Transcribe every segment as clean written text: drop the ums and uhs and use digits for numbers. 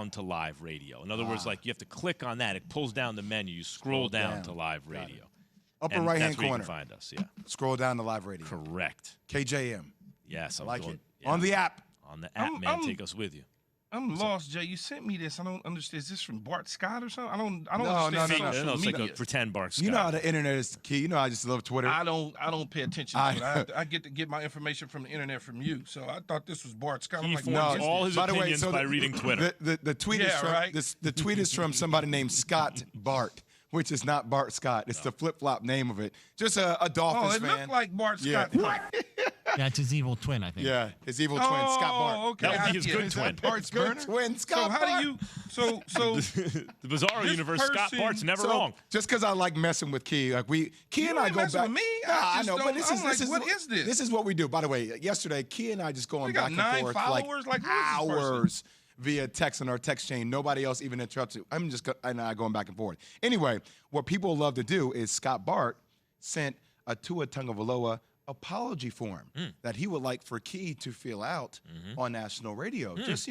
down to live radio. In other words, like you have to click on that. It pulls down the menu. You scroll down to live radio. Upper right-hand corner. corner. You can find us, yeah. Scroll down to live radio. Correct. KJM. Yes, I'm like doing, it. yeah. On the app. On the app, man. Take us with you. I'm lost, Jay. You sent me this. I don't understand. Is this from Bart Scott or something? I don't No, understand no. social It's media. like a pretend Bart Scott. You know how the internet is key. You know I just love Twitter. I don't pay attention to it. I get to get my information from the internet from you. So I thought this was Bart Scott. I'm He like, forms what is all this? his opinions by reading Twitter. The tweet is from the tweet is from somebody named Scott Bart, which is not Bart Scott. It's the flip-flop name of it. Just a Dolphins Oh, it fan. looked like Bart Scott. Yeah, it's his evil twin, I think. Yeah, his evil twin, Scott Bart. Okay. That would be his good Is twin. that Bart's Good burner? twin, Scott So how Bart. do you? So The Bizarro This universe, Scott person- Bart's never So, wrong. Just because I like messing with Key, like Key and I ain't go messing back. with me. Nah, I I just know, but don't- this I'm is like, this is what is this? This is what we do. By the way, yesterday Key and I just going We back got and 9 forth followers? Like, who is this person? hours via text on our text chain. Nobody else even interrupts it. I'm just and I going back and forth. Anyway, what people love to do is Scott Bart sent a Tua Tagovailoa apology form that he would like for Key to fill out on national radio. Just,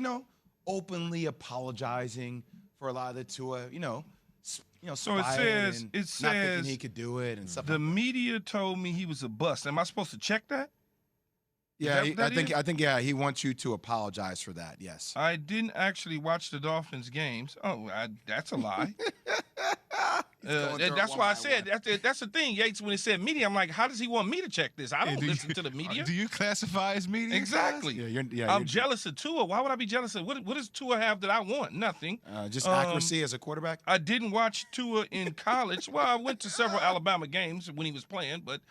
openly apologizing for a lot of the Tua, So it spying says and not thinking he could do it and stuff. the media told me he was a bust. Am I supposed to check that? Yeah, that what that is? I think he wants you to apologize for that. Yes. I didn't actually watch the Dolphins games. Oh, that's a lie. going through it That's one why I by said that's the thing, Yates. When it said media, I'm like, how does he want me to check this? I don't do you- listen to the media. Do you classify as media? Exactly. Yeah, I'm jealous of Tua. Why would I be jealous of? What does Tua have that I want? Nothing. just accuracy as a quarterback. I didn't watch Tua in college. Well, I went to several Alabama games when he was playing, but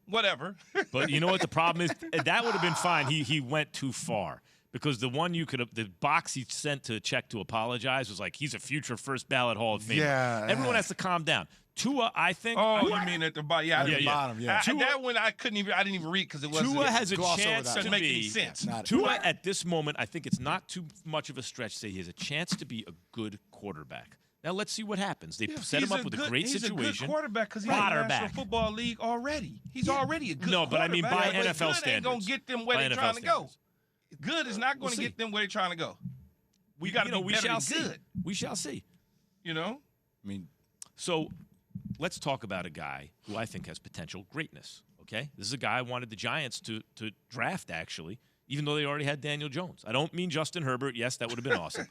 whatever. But you know what the problem is? That would have been fine. He went too far. Because the one the box he sent to check to apologize was like, he's a future first ballot Hall of Famer. Yeah. Everyone has to calm down. Tua, I think. Oh, you mean at the bottom? Yeah, At the bottom, yeah. That one I didn't even read because it wasn't. Tua has a gloss over chance that. to Doesn't make be. any sense. Tua at this moment, I think it's not too much of a stretch to say he has a chance to be a good quarterback. Now let's see what happens. They set him up with a great situation. He's a good quarterback because he's in the National Football League already. He's already a good No, but I mean by quarterback. NFL Good standards. ain't gonna get them where By they're NFL trying to go. standards. Good is not going to We'll get them where they're trying to go. We got to be we better shall than see. good. We shall see. I mean, So let's talk about a guy who I think has potential greatness, okay? This is a guy I wanted the Giants to draft, actually, even though they already had Daniel Jones. I don't mean Justin Herbert. Yes, that would have been awesome.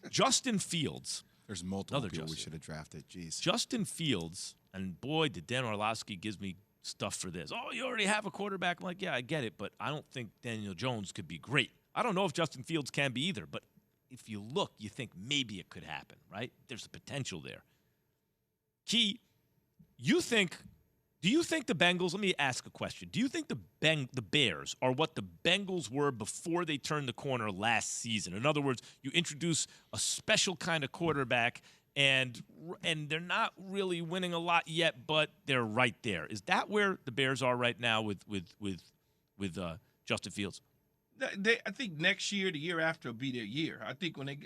Justin Fields. there's multiple Another people we Justin. should have drafted. Jeez. Justin Fields, and boy, did Dan Orlovsky gives me stuff for this. Oh, you already have a quarterback. I'm like, yeah, I get it, but I don't think Daniel Jones could be great. I don't know if Justin Fields can be either, but if you look, you think maybe it could happen, right? There's a potential there. Key, do you think the Bengals, let me ask a question. Do you think the Bears are what the Bengals were before they turned the corner last season? In other words, you introduce a special kind of quarterback and they're not really winning a lot yet, but they're right there. Is that where the Bears are right now with Justin Fields? I think next year, the year after, will be their year. I think when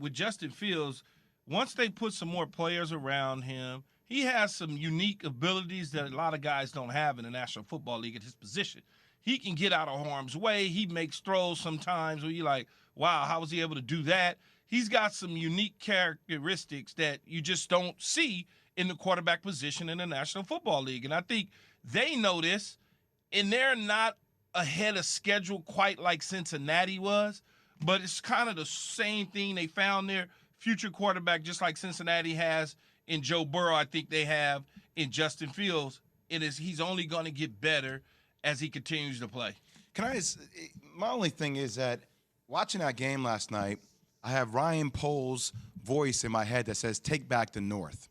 with Justin Fields, once they put some more players around him, he has some unique abilities that a lot of guys don't have in the National Football League at his position. He can get out of harm's way. He makes throws sometimes where you're like, wow, how was he able to do that? He's got some unique characteristics that you just don't see in the quarterback position in the National Football League. And I think they know this, and they're not ahead of schedule quite like Cincinnati was, but it's kind of the same thing. They found their future quarterback just like Cincinnati has in Joe Burrow. I think they have in Justin Fields. He's only going to get better as he continues to play. My only thing is that watching that game last night, I have Ryan Poles' voice in my head that says, take back the North.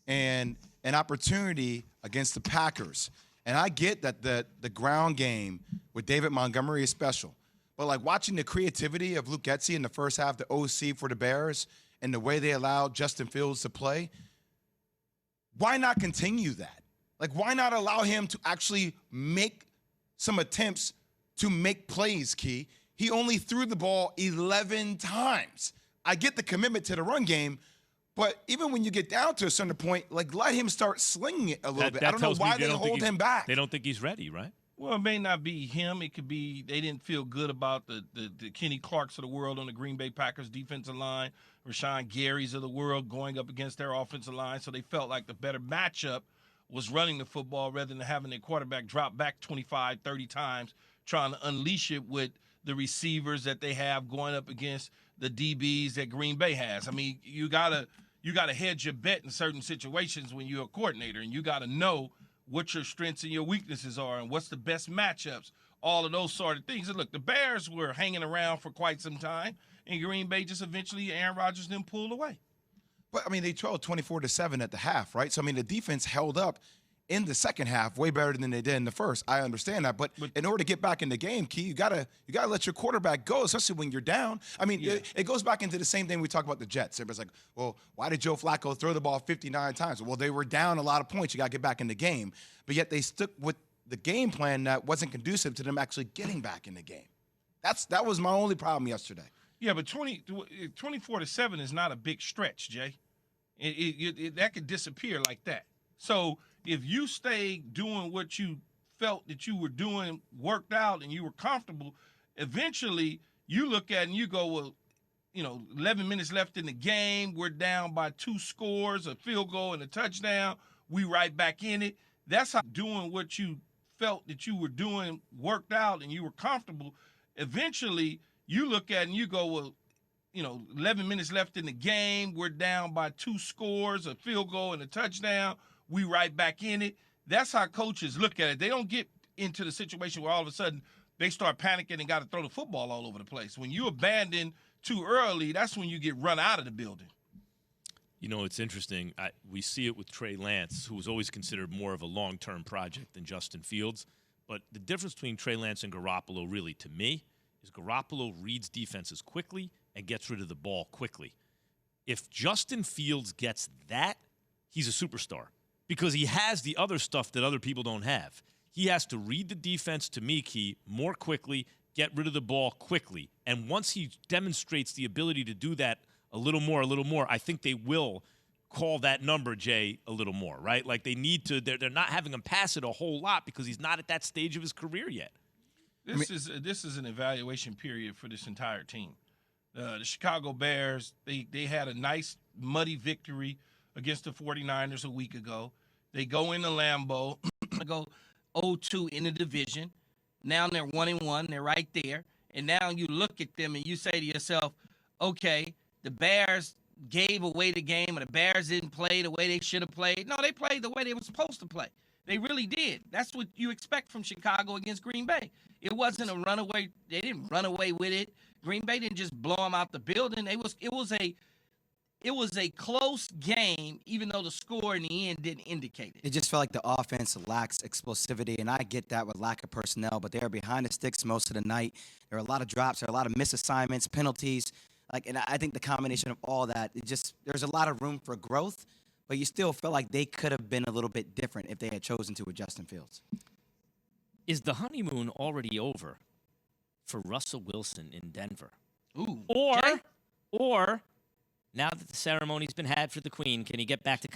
And an opportunity against the Packers. And I get that the ground game with David Montgomery is special. But, like, watching the creativity of Luke Getsy in the first half, the OC for the Bears, and the way they allowed Justin Fields to play, why not continue that? Like, why not allow him to actually make some attempts to make plays, Key? He only threw the ball 11 times. I get the commitment to the run game, but even when you get down to a certain point, like, let him start slinging it a little bit. I don't know why they hold him back. They don't think he's ready, right? Well, it may not be him. It could be they didn't feel good about the Kenny Clarks of the world on the Green Bay Packers defensive line, Rashawn Gary's of the world going up against their offensive line. So they felt like the better matchup was running the football rather than having their quarterback drop back 25, 30 times, trying to unleash it with the receivers that they have going up against the DBs that Green Bay has. I mean, you gotta hedge your bet in certain situations when you're a coordinator, and you gotta know what your strengths and your weaknesses are and what's the best matchups, all of those sort of things. And look, the Bears were hanging around for quite some time, and Green Bay just eventually, Aaron Rodgers then pulled away. But, I mean, they trailed 24-7 at the half, right? So, I mean, the defense held up in the second half way better than they did in the first. I understand that. But in order to get back in the game, Key, you gotta let your quarterback go, especially when you're down. I mean, it goes back into the same thing we talk about the Jets. Everybody's like, well, why did Joe Flacco throw the ball 59 times? Well, they were down a lot of points. You got to get back in the game. But yet they stuck with the game plan that wasn't conducive to them actually getting back in the game. That was my only problem yesterday. Yeah, but 24-7 is not a big stretch, Jay. That could disappear like that. So if you stay doing what you felt that you were doing, worked out, and you were comfortable, eventually you look at it and you go, well, 11 minutes left in the game. We're down by 2 scores, a field goal and a touchdown. We right back in it. That's how doing what you felt that you were doing, worked out, and you were comfortable. Eventually you look at it and you go, well, 11 minutes left in the game. We're down by 2 scores, a field goal and a touchdown. We right back in it. That's how coaches look at it. They don't get into the situation where all of a sudden they start panicking and got to throw the football all over the place. When you abandon too early, that's when you get run out of the building. It's interesting. We see it with Trey Lance, who was always considered more of a long-term project than Justin Fields. But the difference between Trey Lance and Garoppolo, really, to me, is Garoppolo reads defenses quickly and gets rid of the ball quickly. If Justin Fields gets that, he's a superstar because he has the other stuff that other people don't have. He has to read the defense, to me, Key, more quickly, get rid of the ball quickly. And once he demonstrates the ability to do that a little more, I think they will call that number, Jay, a little more, right? Like they need to, they're not having him pass it a whole lot because he's not at that stage of his career yet. This is an evaluation period for this entire team. The Chicago Bears, they had a nice muddy victory against the 49ers a week ago. They go into Lambeau, go 0-2 in the division. Now they're 1-1. They're right there. And now you look at them and you say to yourself, okay, the Bears gave away the game or the Bears didn't play the way they should have played. No, they played the way they were supposed to play. They really did. That's what you expect from Chicago against Green Bay. It wasn't a runaway. They didn't run away with it. Green Bay didn't just blow them out the building. It was a close game, even though the score in the end didn't indicate it. It just felt like the offense lacks explosivity, and I get that with lack of personnel, but they were behind the sticks most of the night. There were a lot of drops. There were a lot of misassignments, penalties. And I think the combination of all that, there's a lot of room for growth, but you still feel like they could have been a little bit different if they had chosen to with Justin Fields. Is the honeymoon already over for Russell Wilson in Denver? Ooh. Or now that the ceremony's been had for the Queen, can he get back to